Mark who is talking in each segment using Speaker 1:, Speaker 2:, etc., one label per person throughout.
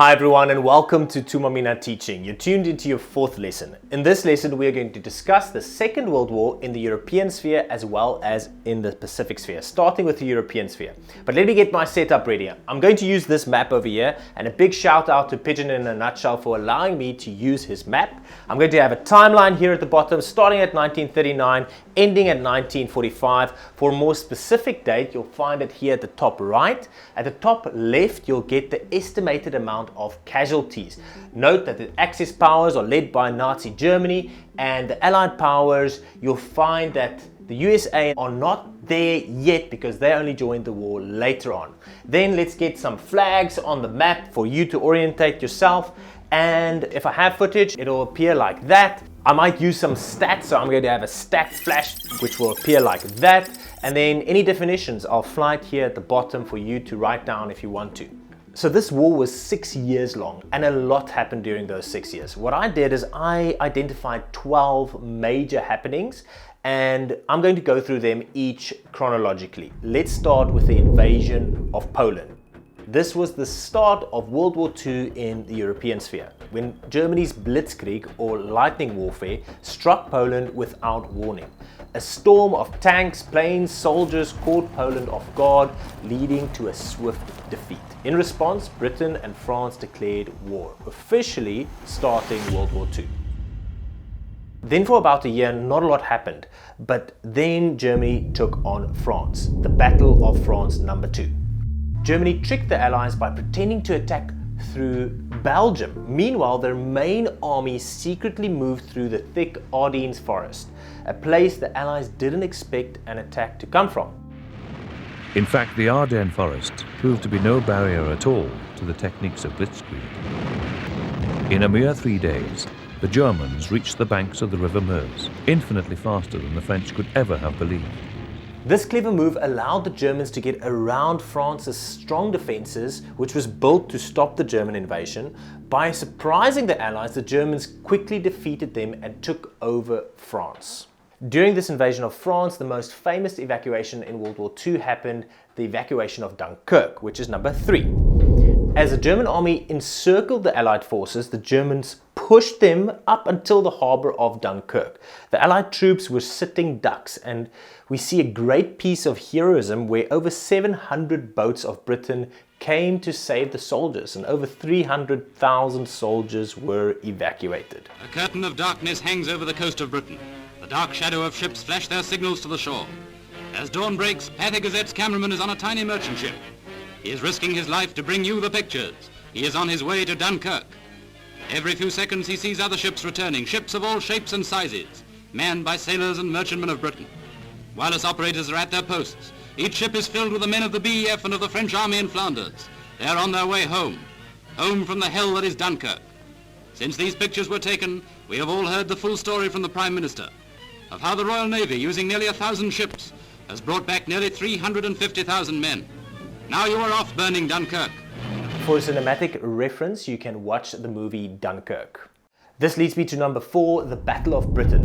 Speaker 1: Hi everyone and welcome to Tumamina Teaching. You're tuned into your fourth lesson. In this lesson we are going to discuss the Second World War in the European sphere as well as in the Pacific sphere, starting with the European sphere. But let me get my setup ready. I'm going to use this map over here, and a big shout out to Pigeon in a Nutshell for allowing me to use his map. I'm going to have a timeline here at the bottom starting at 1939, ending at 1945. For a more specific date you'll find it here at the top right. At the top left you'll get the estimated amount of casualties. Note that the Axis powers are led by Nazi Germany, and the Allied powers, you'll find that the USA are not there yet because they only joined the war later on. Then let's get some flags on the map for you to orientate yourself, and if I have footage it'll appear like that. I might use some stats, so I'm going to have a stat flash which will appear like that, and then any definitions I'll fly here at the bottom for you to write down if you want to. So this war was 6 years long, and a lot happened during those 6 years. What I did is I identified 12 major happenings, and I'm going to go through them each chronologically. Let's start with the invasion of Poland. This was the start of World War II in the European sphere, when Germany's Blitzkrieg, or lightning warfare, struck Poland without warning. A storm of tanks, planes, soldiers caught Poland off guard, leading to a swift defeat. In response, Britain and France declared war, officially starting World War II. Then for about a year, not a lot happened, but then Germany took on France, the Battle of France No. 2. Germany tricked the Allies by pretending to attack through Belgium. Meanwhile, their main army secretly moved through the thick Ardennes forest, a place the Allies didn't expect an attack to come from.
Speaker 2: In fact, the Ardennes forest proved to be no barrier at all to the techniques of Blitzkrieg. In a mere 3 days, the Germans reached the banks of the River Meuse, infinitely faster than the French could ever have believed.
Speaker 1: This clever move allowed the Germans to get around France's strong defenses, which was built to stop the German invasion. By surprising the Allies, the Germans quickly defeated them and took over France. During this invasion of France, the most famous evacuation in World War II happened, the evacuation of Dunkirk, which is number 3. As the German army encircled the Allied forces, the Germans pushed them up until the harbour of Dunkirk. The Allied troops were sitting ducks, and we see a great piece of heroism where over 700 boats of Britain came to save the soldiers, and over 300,000 soldiers were evacuated.
Speaker 3: A curtain of darkness hangs over the coast of Britain. The dark shadow of ships flash their signals to the shore. As dawn breaks, Pathé Gazette's cameraman is on a tiny merchant ship. He is risking his life to bring you the pictures. He is on his way to Dunkirk. Every few seconds he sees other ships returning, ships of all shapes and sizes, manned by sailors and merchantmen of Britain. Wireless operators are at their posts. Each ship is filled with the men of the BEF and of the French army in Flanders. They are on their way home from the hell that is Dunkirk. Since these pictures were taken, we have all heard the full story from the Prime Minister of how the Royal Navy, using nearly 1,000 ships, has brought back nearly 350,000 men. Now you are off burning Dunkirk.
Speaker 1: For a cinematic reference, you can watch the movie Dunkirk. This leads me to number 4, the Battle of Britain.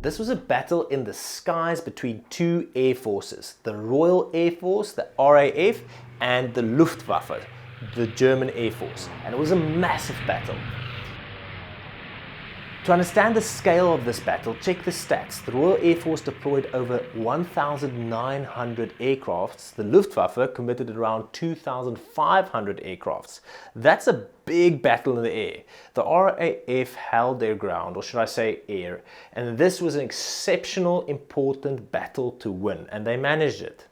Speaker 1: This was a battle in the skies between two air forces, the Royal Air Force, the RAF, and the Luftwaffe, the German Air Force, and it was a massive battle. To understand the scale of this battle, check the stats. The Royal Air Force deployed over 1,900 aircrafts. The Luftwaffe committed around 2,500 aircrafts. That's a big battle in the air. The RAF held their ground, or should I say air, and this was an exceptional important battle to win, and they managed it.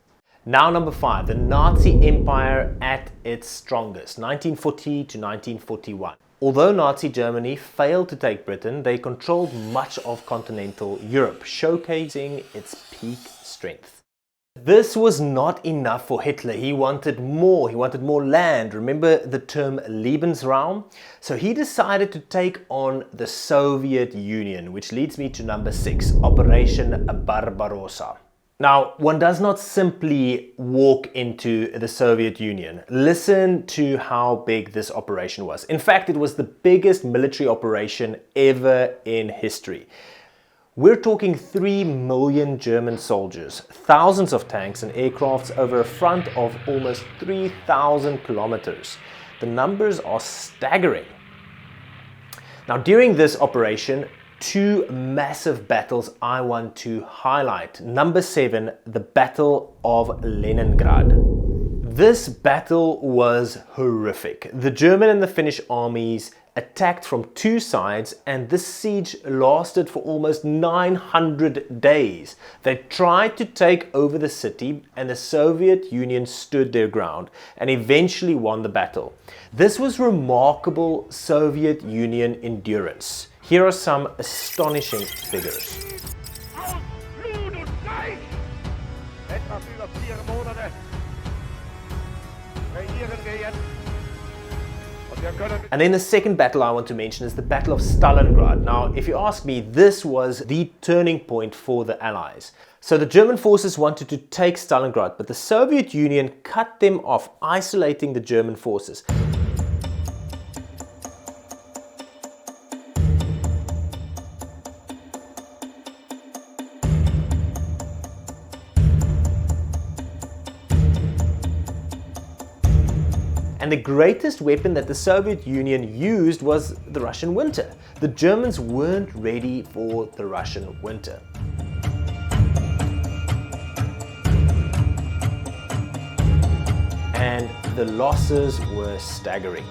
Speaker 1: Now number 5, the Nazi Empire at its strongest, 1940 to 1941. Although Nazi Germany failed to take Britain, they controlled much of continental Europe, showcasing its peak strength. This was not enough for Hitler. He wanted more. He wanted more land. Remember the term Lebensraum? So he decided to take on the Soviet Union, which leads me to number 6, Operation Barbarossa. Now, one does not simply walk into the Soviet Union. Listen to how big this operation was. In fact, it was the biggest military operation ever in history. We're talking 3 million German soldiers, thousands of tanks and aircrafts over a front of almost 3,000 kilometers. The numbers are staggering. Now, during this operation, two massive battles I want to highlight. Number 7, the Battle of Leningrad. This battle was horrific. The German and the Finnish armies attacked from two sides, and this siege lasted for almost 900 days. They tried to take over the city, and the Soviet Union stood their ground and eventually won the battle. This was remarkable Soviet Union endurance. Here are some astonishing figures. And then the second battle I want to mention is the Battle of Stalingrad. Now, if you ask me, this was the turning point for the Allies. So the German forces wanted to take Stalingrad, but the Soviet Union cut them off, isolating the German forces. And the greatest weapon that the Soviet Union used was the Russian winter. The Germans weren't ready for the Russian winter. And the losses were staggering.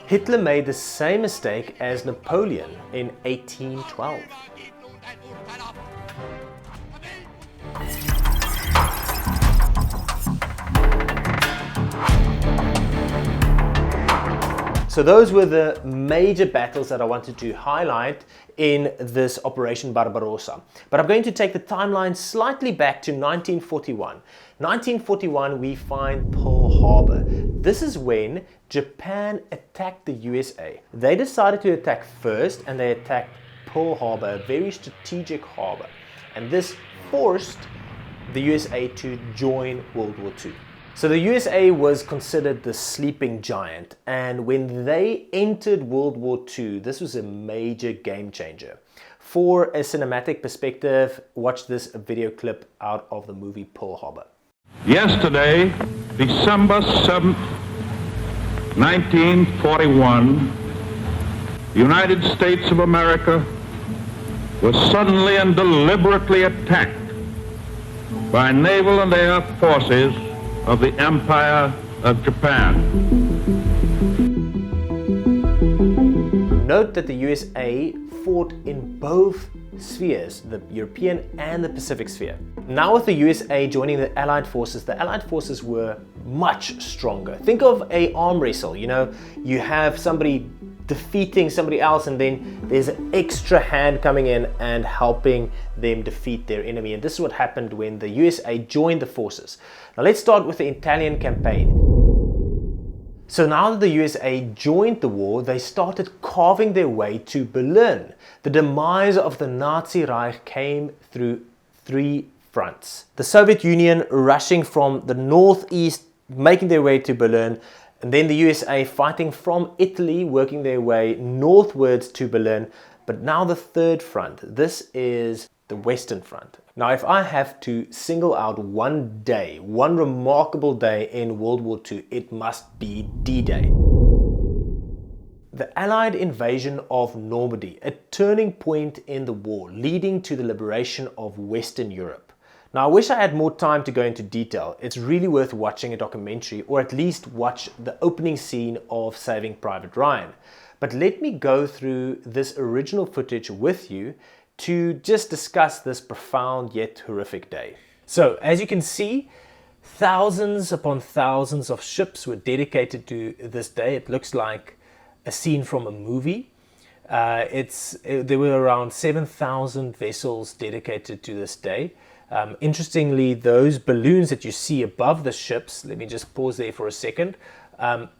Speaker 1: Hitler made the same mistake as Napoleon in 1812. So those were the major battles that I wanted to highlight in this Operation Barbarossa. But I'm going to take the timeline slightly back to 1941. 1941, we find Pearl Harbor. This is when Japan attacked the USA. They decided to attack first, and they attacked Pearl Harbor, a very strategic harbor. And this forced the USA to join World War II. So the USA was considered the sleeping giant, and when they entered World War II, this was a major game changer. For a cinematic perspective, watch this video clip out of the movie Pearl Harbor.
Speaker 4: Yesterday, December 7th, 1941, the United States of America was suddenly and deliberately attacked by naval and air forces of the Empire of Japan.
Speaker 1: Note that the USA fought in both spheres, the European and the Pacific sphere. Now with the USA joining the Allied forces were much stronger. Think of an arm wrestle, you know, you have somebody defeating somebody else, and then there's an extra hand coming in and helping them defeat their enemy. And this is what happened when the USA joined the forces. Now let's start with the Italian campaign. So now that the USA joined the war, they started carving their way to Berlin. The demise of the Nazi Reich came through three fronts. The Soviet Union rushing from the northeast, making their way to Berlin, and then the USA fighting from Italy, working their way northwards to Berlin. But now the third front, this is the Western Front. Now, if I have to single out one day, one remarkable day in World War II, it must be D-Day. The Allied invasion of Normandy, a turning point in the war, leading to the liberation of Western Europe. Now, I wish I had more time to go into detail. It's really worth watching a documentary, or at least watch the opening scene of Saving Private Ryan. But let me go through this original footage with you to just discuss this profound yet horrific day. So, as you can see, thousands upon thousands of ships were dedicated to this day. It looks like a scene from a movie. There were around 7,000 vessels dedicated to this day. Interestingly, those balloons that you see above the ships, let me just pause there for a second,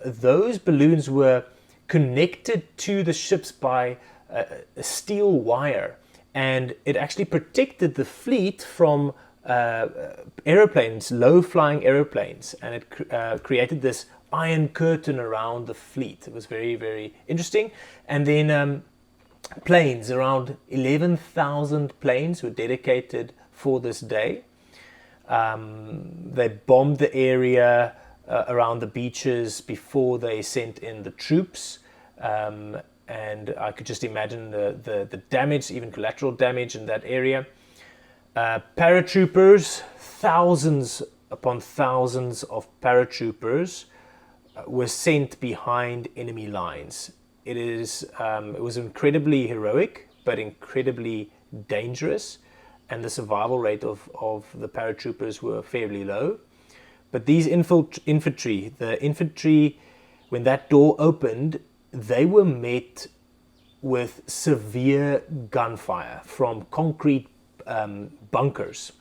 Speaker 1: those balloons were connected to the ships by a steel wire. and it actually protected the fleet from aeroplanes, low-flying aeroplanes, and it created this iron curtain around the fleet. It was very, very interesting. And then planes, around 11,000 planes were dedicated for this day. They bombed the area around the beaches before they sent in the troops. And I could just imagine the damage, even collateral damage in that area. Paratroopers, thousands upon thousands of paratroopers were sent behind enemy lines. It was incredibly heroic, but incredibly dangerous, and the survival rate of the paratroopers were fairly low. But these infantry, when that door opened, they were met with severe gunfire from concrete bunkers,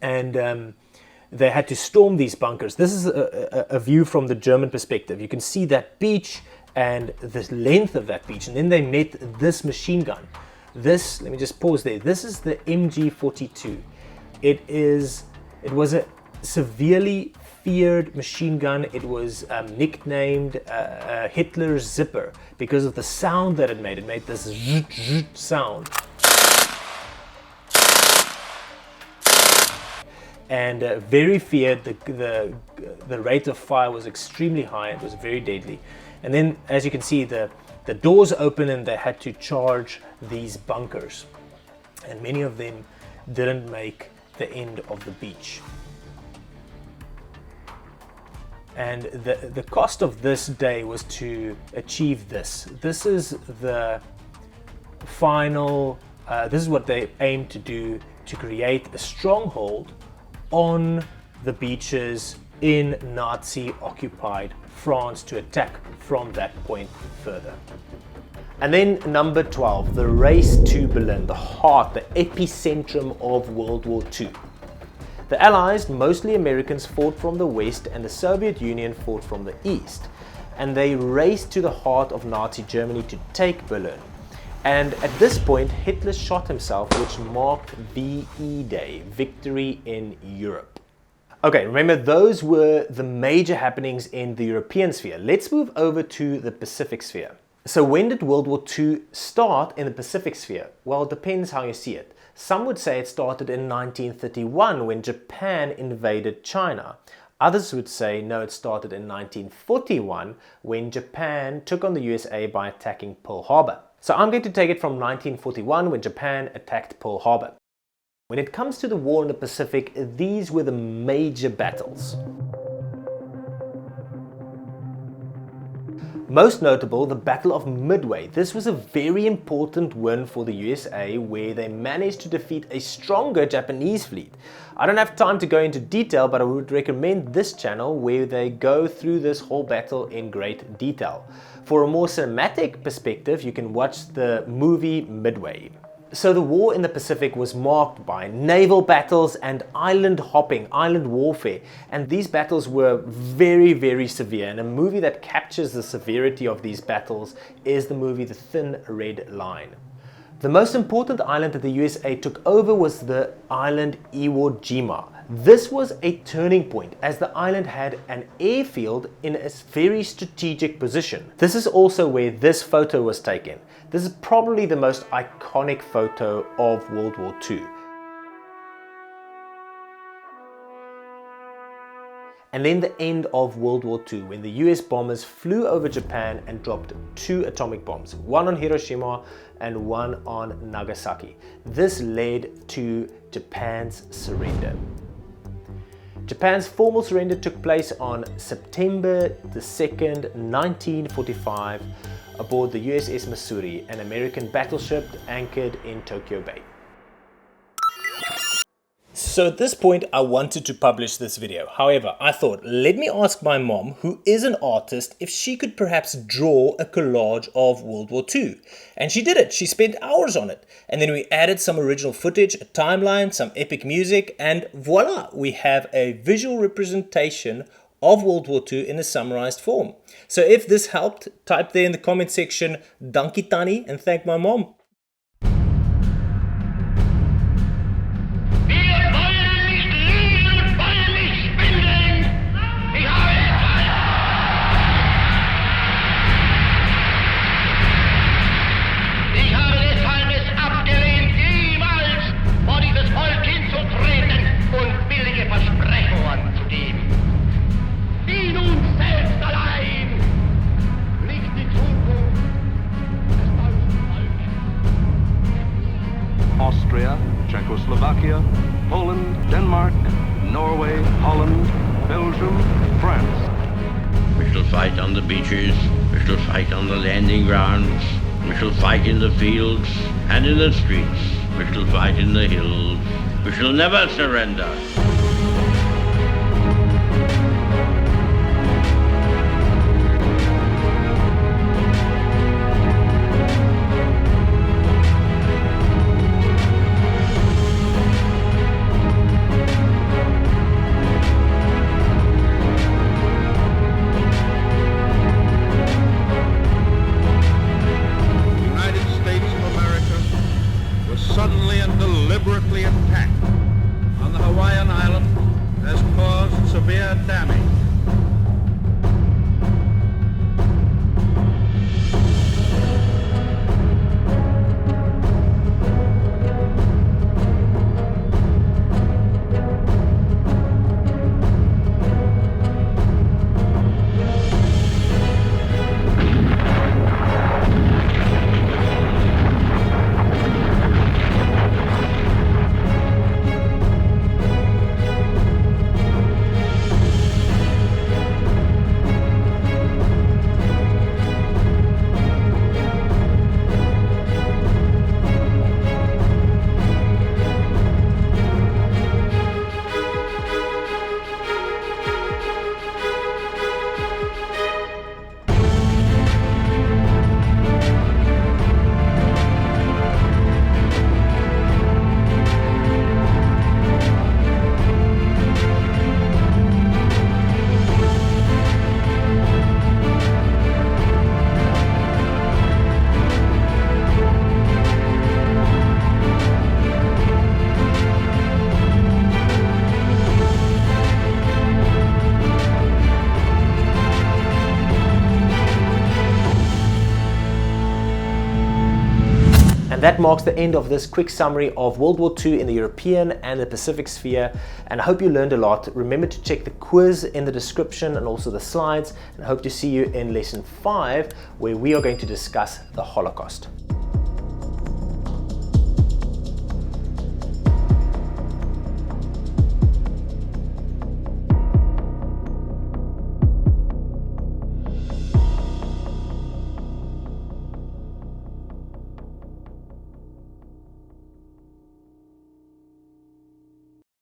Speaker 1: and they had to storm these bunkers. This is a view from the German perspective. You can see that beach and the length of that beach, and then they met this machine gun. Let me just pause there. This is the MG42. It was a severely feared machine gun. It was nicknamed Hitler's zipper because of the sound that it made. It made this zoot, zoot sound. And very feared. The rate of fire was extremely high. It was very deadly. And then, as you can see, the doors open and they had to charge these bunkers. And many of them didn't make the end of the beach. And the cost of this day was to achieve this. This is the final, this is what they aimed to do, to create a stronghold on the beaches in Nazi-occupied France, to attack from that point further. And then number 12, the race to Berlin, the heart, the epicentrum of World War II. The Allies, mostly Americans, fought from the west, and the Soviet Union fought from the east. And they raced to the heart of Nazi Germany to take Berlin. And at this point, Hitler shot himself, which marked VE Day, Victory in Europe. Okay, remember, those were the major happenings in the European sphere. Let's move over to the Pacific sphere. So when did World War II start in the Pacific sphere? Well, it depends how you see it. Some would say it started in 1931 when Japan invaded China. Others would say no, it started in 1941 when Japan took on the USA by attacking Pearl Harbor. So I'm going to take it from 1941 when Japan attacked Pearl Harbor. When it comes to the war in the Pacific, these were the major battles. Most notable, the Battle of Midway. This was a very important win for the USA, where they managed to defeat a stronger Japanese fleet. I don't have time to go into detail, but I would recommend this channel where they go through this whole battle in great detail. For a more cinematic perspective, you can watch the movie Midway. So the war in the Pacific was marked by naval battles and island hopping, island warfare. And these battles were very, very severe. And a movie that captures the severity of these battles is the movie The Thin Red Line. The most important island that the USA took over was the island Iwo Jima. This was a turning point as the island had an airfield in a very strategic position. This is also where this photo was taken. This is probably the most iconic photo of World War II. And then the end of World War II, when the US bombers flew over Japan and dropped 2 atomic bombs, one on Hiroshima and one on Nagasaki. This led to Japan's surrender. Japan's formal surrender took place on September the 2nd, 1945, aboard the USS Missouri, an American battleship anchored in Tokyo Bay. So at this point, I wanted to publish this video. However, I thought, let me ask my mom, who is an artist, if she could perhaps draw a collage of World War II. And she did it. She spent hours on it. And then we added some original footage, a timeline, some epic music, and voila, we have a visual representation of World War II in a summarized form. So if this helped, type there in the comment section, "Dankie Tannie," and thank my mom.
Speaker 5: Czechoslovakia, Poland, Denmark, Norway, Holland, Belgium, France.
Speaker 6: We shall fight on the beaches, we shall fight on the landing grounds, we shall fight in the fields and in the streets, we shall fight in the hills, we shall never surrender.
Speaker 4: Suddenly and deliberately attacked on the Hawaiian island has caused severe damage.
Speaker 1: And that marks the end of this quick summary of World War II in the European and the Pacific sphere. And I hope you learned a lot. Remember to check the quiz in the description and also the slides. And I hope to see you in lesson 5, where we are going to discuss the Holocaust.